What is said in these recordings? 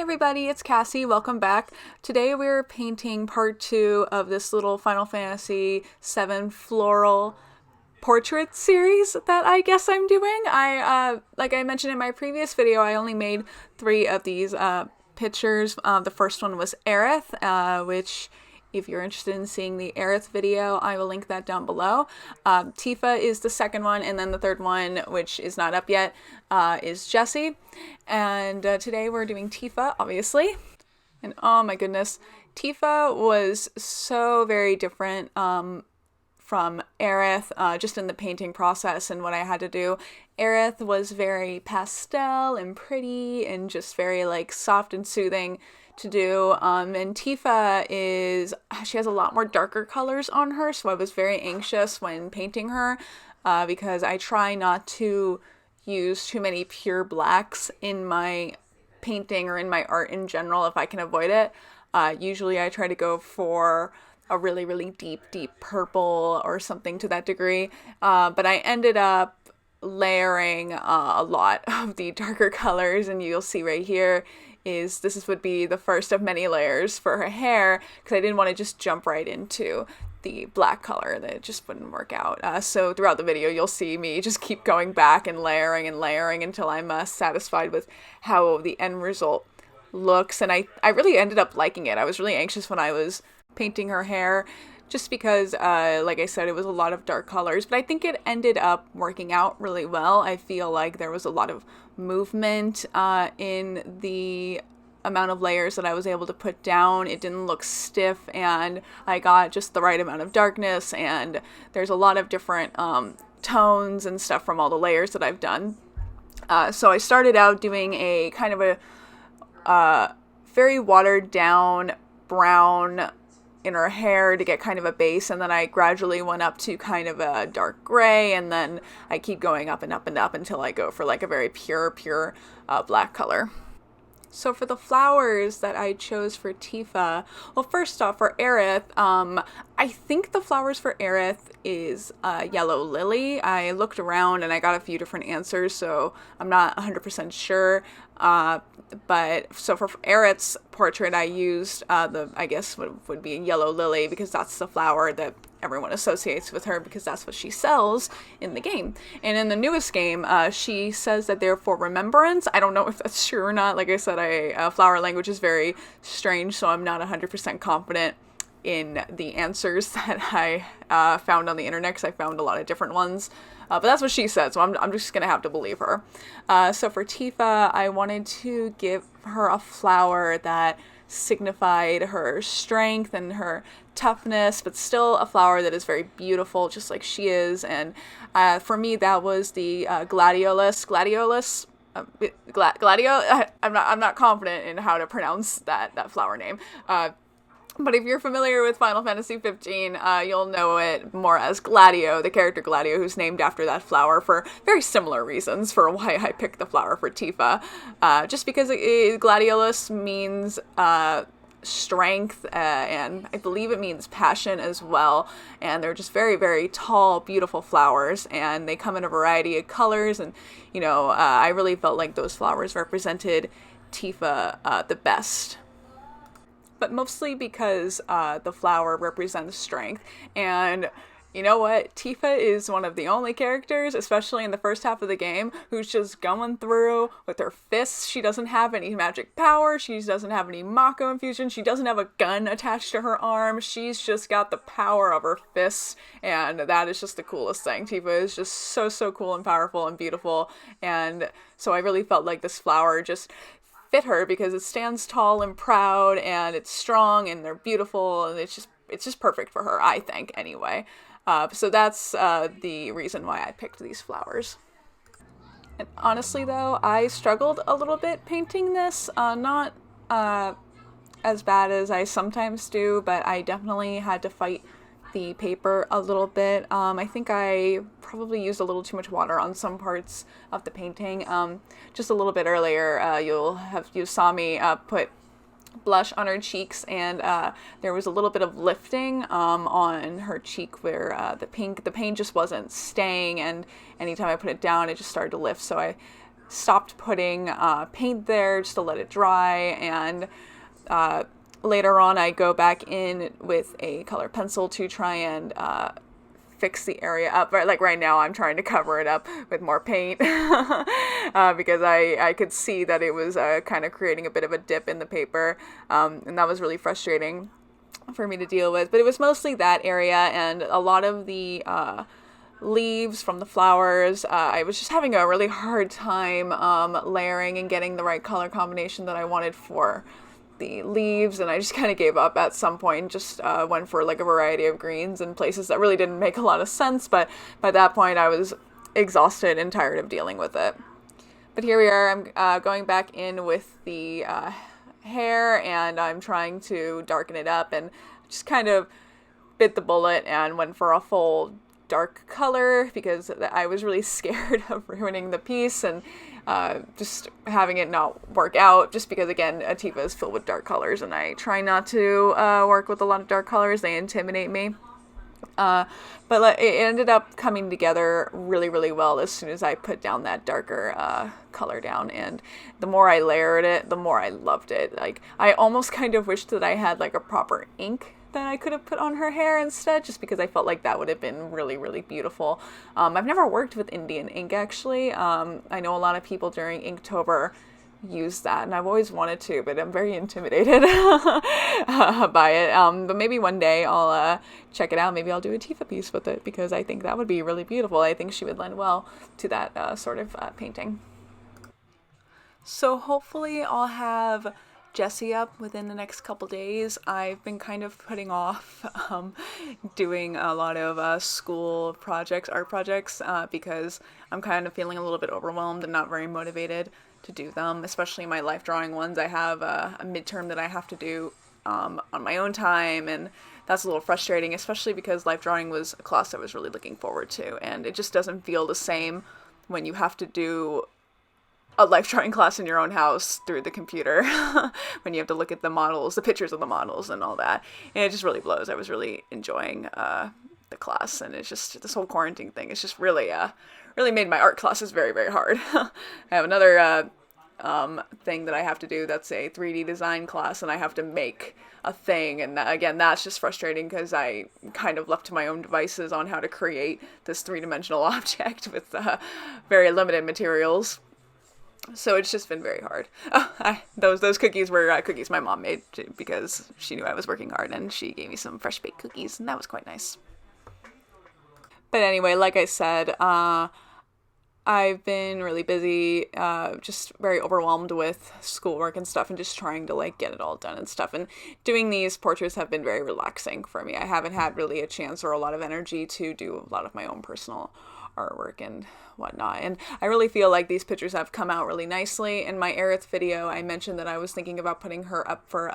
everybody, it's Cassie. Welcome back. Today we're painting part 2 of this little Final Fantasy VII floral portrait series that I guess I'm doing. Like I mentioned in my previous video, I only made 3 of these pictures. The first one was Aerith, which if you're interested in seeing the Aerith video, I will link that down below. Tifa is the second one, and then the third one, which is not up yet, is Jessie. And today we're doing Tifa, obviously. And oh my goodness, Tifa was so very different from Aerith, just in the painting process and what I had to do. Aerith was very pastel and pretty and just very like soft and soothing to do, and Tifa she has a lot more darker colors on her, so I was very anxious when painting her, because I try not to use too many pure blacks in my painting or in my art in general if I can avoid it. Usually I try to go for a really, really deep purple or something to that degree, but I ended up layering a lot of the darker colors, and you'll see right here this would be the first of many layers for her hair, because I didn't want to just jump right into the black color. That just wouldn't work out. So throughout the video, you'll see me just keep going back and layering until I'm satisfied with how the end result looks. And I really ended up liking it. I was really anxious when I was painting her hair, just because, like I said, it was a lot of dark colors, but I think it ended up working out really well. I feel like there was a lot of movement in the amount of layers that I was able to put down. It didn't look stiff, and I got just the right amount of darkness, and there's a lot of different tones and stuff from all the layers that I've done. So I started out doing a kind of a very watered down brown in her hair to get kind of a base, and then I gradually went up to kind of a dark gray, and then I keep going up and up and up until I go for like a very pure black color. So for the flowers that I chose for Tifa, well, first off, for Aerith, I think the flowers for Aerith is yellow lily. I looked around and I got a few different answers, so I'm not 100% sure. But so for Aerith's portrait, I used I guess would be a yellow lily, because that's the flower that everyone associates with her, because that's what she sells in the game. And in the newest game, she says that they're for remembrance. I don't know if that's true or not. Like I said, flower language is very strange, so I'm not 100% confident in the answers that I found on the internet, because I found a lot of different ones. But that's what she said, so I'm just going to have to believe her. So for Tifa, I wanted to give her a flower that signified her strength and her toughness, but still a flower that is very beautiful, just like she is. And for me, that was the gladiolus. I'm not confident in how to pronounce that flower name. But if you're familiar with Final Fantasy 15, you'll know it more as Gladio, the character Gladio, who's named after that flower for very similar reasons for why I picked the flower for Tifa. Just because Gladiolus means strength, and I believe it means passion as well. And they're just very, very tall, beautiful flowers, and they come in a variety of colors. And, I really felt like those flowers represented Tifa the best. But mostly because the flower represents strength. And you know what? Tifa is one of the only characters, especially in the first half of the game, who's just going through with her fists. She doesn't have any magic power. She doesn't have any Mako infusion. She doesn't have a gun attached to her arm. She's just got the power of her fists, and that is just the coolest thing. Tifa is just so cool and powerful and beautiful, and so I really felt like this flower just fit her, because it stands tall and proud, and it's strong, and they're beautiful, and it's just perfect for her, I think, anyway. So that's the reason why I picked these flowers. And honestly, though, I struggled a little bit painting this. Not as bad as I sometimes do, but I definitely had to fight the paper a little bit. I think I probably used a little too much water on some parts of the painting. Just a little bit earlier, you saw me put blush on her cheeks, and there was a little bit of lifting on her cheek where the paint just wasn't staying, and anytime I put it down, it just started to lift. So I stopped putting paint there just to let it dry, and later on I go back in with a color pencil to try and fix the area up. But like right now I'm trying to cover it up with more paint because I could see that it was kind of creating a bit of a dip in the paper, and that was really frustrating for me to deal with. But it was mostly that area and a lot of the leaves from the flowers. I was just having a really hard time layering and getting the right color combination that I wanted for the leaves, and I just kind of gave up at some point and just went for like a variety of greens and places that really didn't make a lot of sense. But by that point I was exhausted and tired of dealing with it. But here we are. I'm going back in with the hair, and I'm trying to darken it up, and just kind of bit the bullet and went for a full dark color because I was really scared of ruining the piece and just having it not work out, just because again Tifa is filled with dark colors and I try not to work with a lot of dark colors. They intimidate me. But it ended up coming together really, really well as soon as I put down that darker color down, and the more I layered it, the more I loved it. Like, I almost kind of wished that I had like a proper ink that I could have put on her hair instead, just because I felt like that would have been really, really beautiful. I've never worked with Indian ink, actually. I know a lot of people during Inktober use that, and I've always wanted to, but I'm very intimidated by it. But maybe one day I'll check it out. Maybe I'll do a Tifa piece with it, because I think that would be really beautiful. I think she would lend well to that sort of painting. So hopefully I'll have Jessie up within the next couple days. I've been kind of putting off doing a lot of school projects, art projects, because I'm kind of feeling a little bit overwhelmed and not very motivated to do them, especially my life drawing ones. I have a midterm that I have to do on my own time, and that's a little frustrating, especially because life drawing was a class I was really looking forward to, and it just doesn't feel the same when you have to do a life drawing class in your own house through the computer when you have to look at the models, the pictures of the models and all that. And it just really blows. I was really enjoying the class, and it's just this whole quarantine thing. It's just really really made my art classes very, very hard. I have another thing that I have to do that's a 3D design class, and I have to make a thing, and again that's just frustrating because I kind of left to my own devices on how to create this three-dimensional object with very limited materials. So it's just been very hard. Those cookies were cookies my mom made because she knew I was working hard, and she gave me some fresh baked cookies, and that was quite nice. But anyway, like I said, I've been really busy, just very overwhelmed with schoolwork and stuff, and just trying to like get it all done and stuff. And doing these portraits have been very relaxing for me. I haven't had really a chance or a lot of energy to do a lot of my own personal artwork and whatnot, and I really feel like these pictures have come out really nicely. In my Aerith video, I mentioned that I was thinking about putting her up for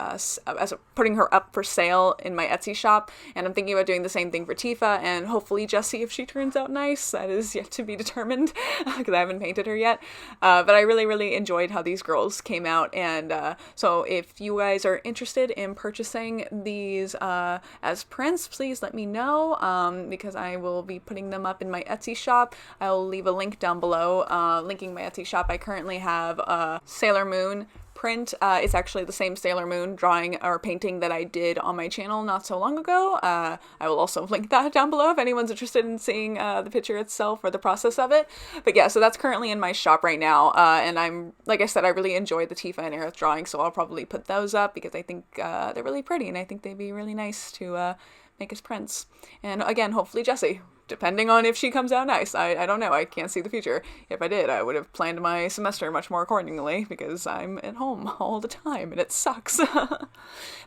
sale in my Etsy shop, and I'm thinking about doing the same thing for Tifa and hopefully Jessie if she turns out nice. That is yet to be determined because I haven't painted her yet, but I really, really enjoyed how these girls came out, and so if you guys are interested in purchasing these as prints, please let me know, because I will be putting them up in my Etsy shop. I'll leave a link down below linking my Etsy shop. I currently have a Sailor Moon print. It's actually the same Sailor Moon drawing or painting that I did on my channel not so long ago. I will also link that down below if anyone's interested in seeing the picture itself or the process of it. But yeah, so that's currently in my shop right now, and I'm, like I said, I really enjoyed the Tifa and Aerith drawing, so I'll probably put those up because I think they're really pretty, and I think they'd be really nice to make as prints. And again, hopefully Jessie, depending on if she comes out nice. I don't know. I can't see the future. If I did, I would have planned my semester much more accordingly because I'm at home all the time and it sucks.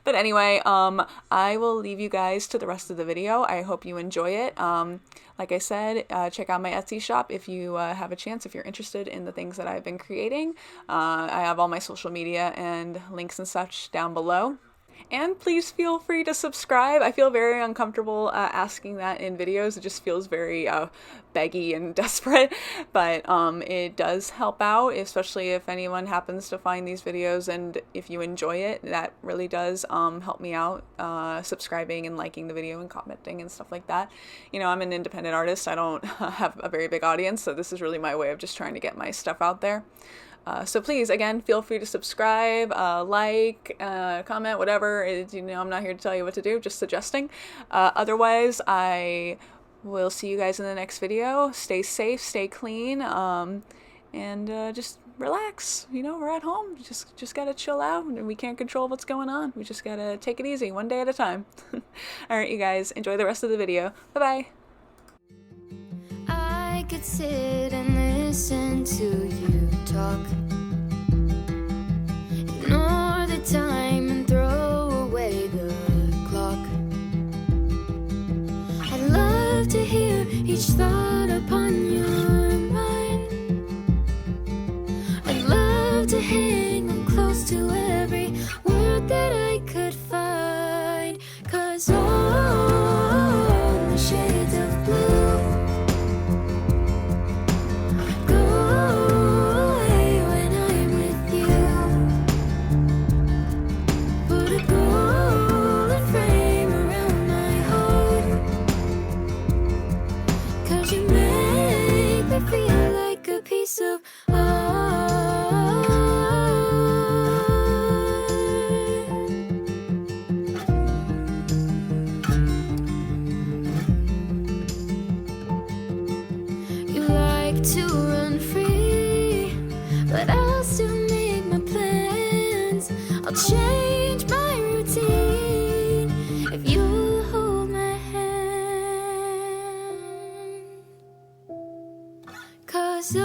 But anyway, I will leave you guys to the rest of the video. I hope you enjoy it. Like I said, check out my Etsy shop if you have a chance, if you're interested in the things that I've been creating. I have all my social media and links and such down below. And please feel free to subscribe. I feel very uncomfortable asking that in videos. It just feels very beggy and desperate, but it does help out, especially if anyone happens to find these videos, and if you enjoy it, that really does help me out, subscribing and liking the video and commenting and stuff like that. You know, I'm an independent artist. I don't have a very big audience, so this is really my way of just trying to get my stuff out there. So please, again, feel free to subscribe, like, comment, whatever. You know, I'm not here to tell you what to do, just suggesting. Otherwise, I will see you guys in the next video. Stay safe, stay clean, and just relax. You know, we're at home. Just gotta chill out, and we can't control what's going on. We just gotta take it easy, one day at a time. All right, you guys, enjoy the rest of the video. Bye-bye. I could sit and listen to you talk, ignore the time and throw away the clock. I'd love to hear each thought upon your mind. I'd love to hang on close to every word that I could find, 'cause all the shades of blue piece of art. You like to run free, but I'll still make my plans. I'll change my routine if you'll hold my hand, 'cause